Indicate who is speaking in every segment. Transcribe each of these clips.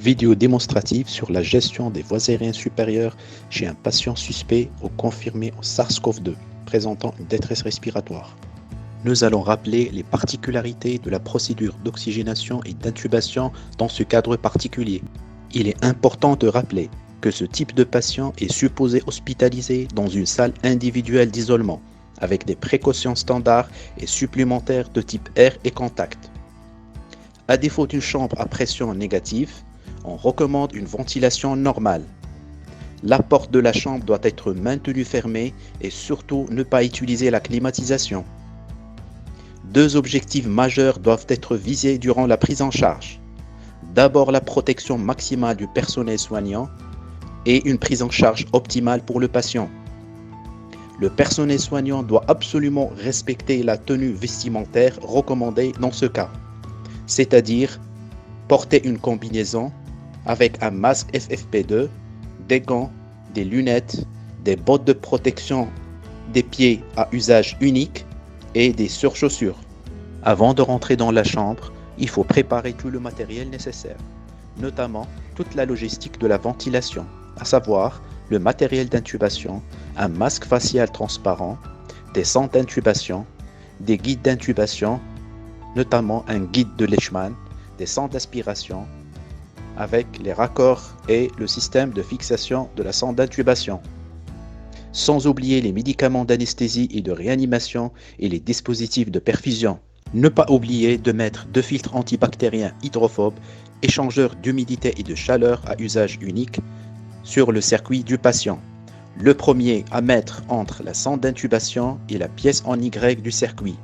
Speaker 1: Vidéo démonstrative sur la gestion des voies aériennes supérieures chez un patient suspect ou confirmé au SARS-CoV-2 présentant une détresse respiratoire. Nous allons rappeler les particularités de la procédure d'oxygénation et d'intubation dans ce cadre particulier. Il est important de rappeler que ce type de patient est supposé hospitalisé dans une salle individuelle d'isolement, avec des précautions standards et supplémentaires de type air et contact. À défaut d'une chambre à pression négative, on recommande une ventilation normale. La porte de la chambre doit être maintenue fermée et surtout ne pas utiliser la climatisation. Deux objectifs majeurs doivent être visés durant la prise en charge. D'abord la protection maximale du personnel soignant et une prise en charge optimale pour le patient. Le personnel soignant doit absolument respecter la tenue vestimentaire recommandée dans ce cas, c'est-à-dire porter une combinaison avec un masque FFP2, des gants, des lunettes, des bottes de protection des pieds à usage unique et des surchaussures. Avant de rentrer dans la chambre, il faut préparer tout le matériel nécessaire, notamment toute la logistique de la ventilation, à savoir le matériel d'intubation, un masque facial transparent, des sondes d'intubation, des guides d'intubation, notamment un guide de Leishman, des sondes d'aspiration, avec les raccords et le système de fixation de la sonde d'intubation. Sans oublier les médicaments d'anesthésie et de réanimation et les dispositifs de perfusion. Ne pas oublier de mettre deux filtres antibactériens hydrophobes, échangeurs d'humidité et de chaleur à usage unique, sur le circuit du patient. Le premier à mettre entre la sonde d'intubation et la pièce en Y du circuit.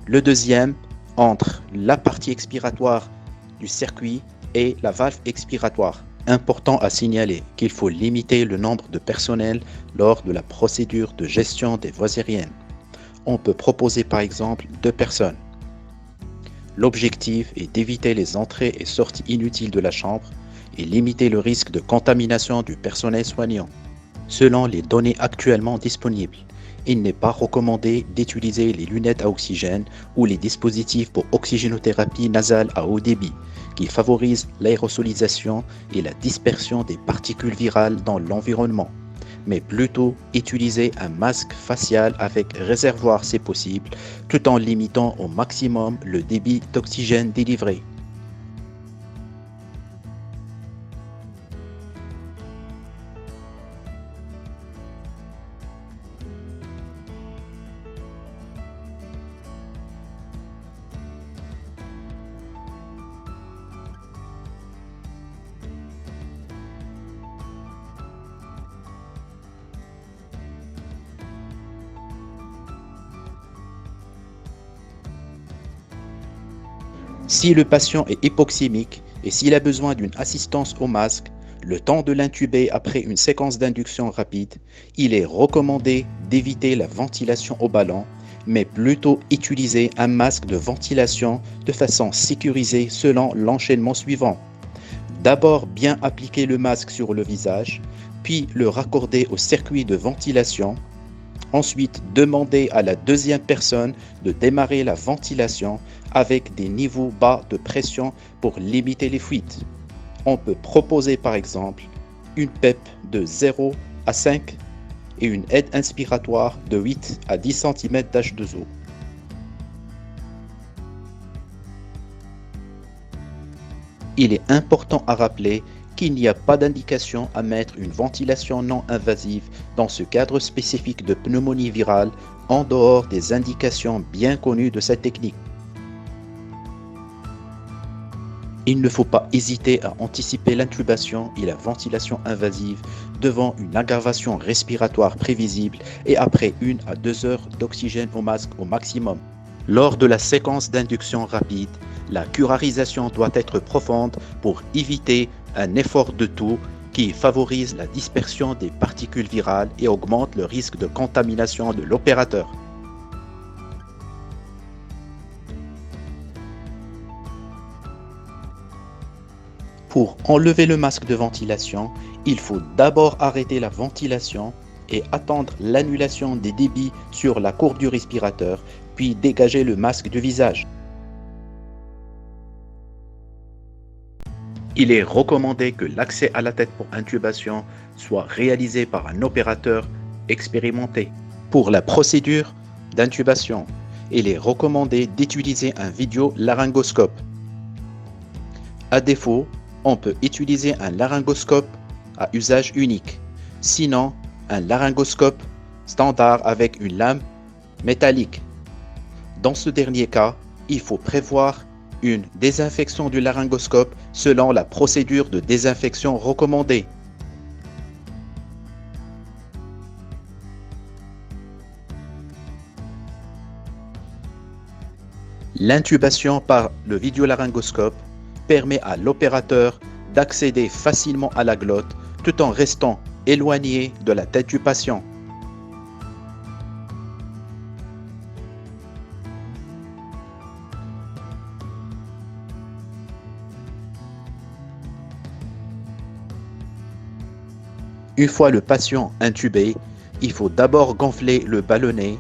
Speaker 1: Le deuxième entre la partie expiratoire du circuit et la valve expiratoire. Important à signaler qu'il faut limiter le nombre de personnel lors de la procédure de gestion des voies aériennes. On peut proposer par exemple 2 personnes. L'objectif est d'éviter les entrées et sorties inutiles de la chambre et limiter le risque de contamination du personnel soignant. Selon les données actuellement disponibles, il n'est pas recommandé d'utiliser les lunettes à oxygène ou les dispositifs pour oxygénothérapie nasale à haut débit, qui favorisent l'aérosolisation et la dispersion des particules virales dans l'environnement, mais plutôt utiliser un masque facial avec réservoir si possible, tout en limitant au maximum le débit d'oxygène délivré. Si le patient est hypoxémique et s'il a besoin d'une assistance au masque, le temps de l'intuber après une séquence d'induction rapide, il est recommandé d'éviter la ventilation au ballon, mais plutôt utiliser un masque de ventilation de façon sécurisée selon l'enchaînement suivant. D'abord bien appliquer le masque sur le visage, puis le raccorder au circuit de ventilation. Ensuite, demander à la deuxième personne de démarrer la ventilation avec des niveaux bas de pression pour limiter les fuites. On peut proposer par exemple une PEP de 0 à 5 et une aide inspiratoire de 8 à 10 cm d'H2O. Il est important à rappeler qu'il n'y a pas d'indication à mettre une ventilation non invasive dans ce cadre spécifique de pneumonie virale en dehors des indications bien connues de cette technique. Il ne faut pas hésiter à anticiper l'intubation et la ventilation invasive devant une aggravation respiratoire prévisible et après 1 à 2 heures d'oxygène au masque au maximum. Lors de la séquence d'induction rapide, la curarisation doit être profonde pour éviter un effort de taux qui favorise la dispersion des particules virales et augmente le risque de contamination de l'opérateur. Pour enlever le masque de ventilation, il faut d'abord arrêter la ventilation et attendre l'annulation des débits sur la courbe du respirateur, puis dégager le masque du visage. Il est recommandé que l'accès à la tête pour intubation soit réalisé par un opérateur expérimenté. Pour la procédure d'intubation, il est recommandé d'utiliser un vidéolaryngoscope. À défaut, on peut utiliser un laryngoscope à usage unique, sinon un laryngoscope standard avec une lame métallique. Dans ce dernier cas, il faut prévoir une désinfection du laryngoscope selon la procédure de désinfection recommandée. L'intubation par le vidéolaryngoscope permet à l'opérateur d'accéder facilement à la glotte tout en restant éloigné de la tête du patient. Une fois le patient intubé, il faut d'abord gonfler le ballonnet,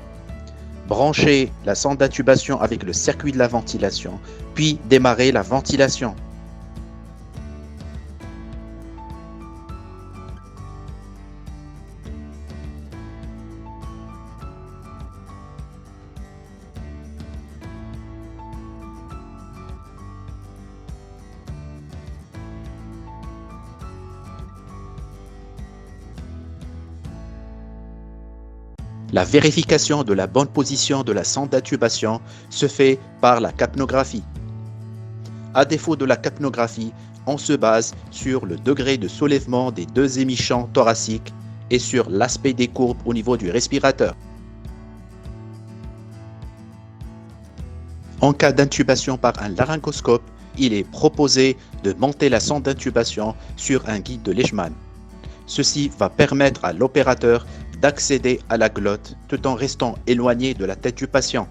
Speaker 1: brancher la sonde d'intubation avec le circuit de la ventilation, puis démarrer la ventilation. La vérification de la bonne position de la sonde d'intubation se fait par la capnographie. À défaut de la capnographie, on se base sur le degré de soulèvement des deux émichants thoraciques et sur l'aspect des courbes au niveau du respirateur. En cas d'intubation par un laryngoscope, il est proposé de monter la sonde d'intubation sur un guide de Leishman. Ceci va permettre à l'opérateur d'accéder à la glotte tout en restant éloigné de la tête du patient.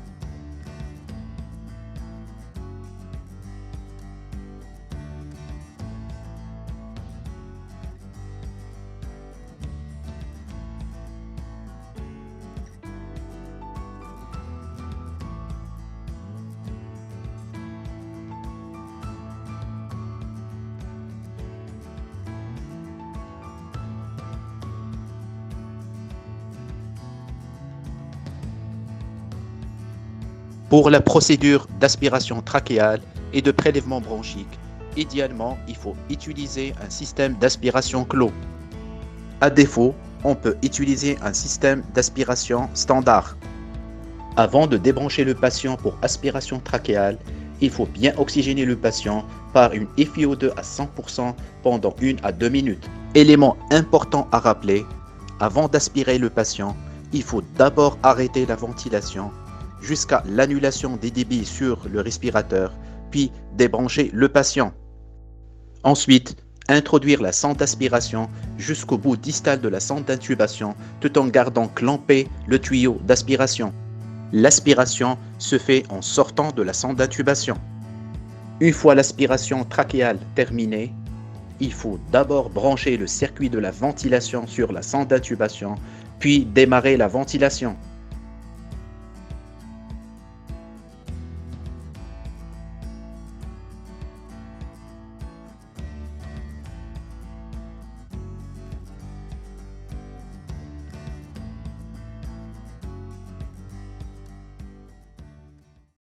Speaker 1: Pour la procédure d'aspiration trachéale et de prélèvement bronchique, idéalement, il faut utiliser un système d'aspiration clos. À défaut, on peut utiliser un système d'aspiration standard. Avant de débrancher le patient pour aspiration trachéale, il faut bien oxygéner le patient par une FiO2 à 100% pendant 1 à 2 minutes. Élément important à rappeler, avant d'aspirer le patient, il faut d'abord arrêter la ventilation jusqu'à l'annulation des débits sur le respirateur, puis débrancher le patient. Ensuite, introduire la sonde d'aspiration jusqu'au bout distal de la sonde d'intubation tout en gardant clampé le tuyau d'aspiration. L'aspiration se fait en sortant de la sonde d'intubation. Une fois l'aspiration trachéale terminée, il faut d'abord brancher le circuit de la ventilation sur la sonde d'intubation, puis démarrer la ventilation.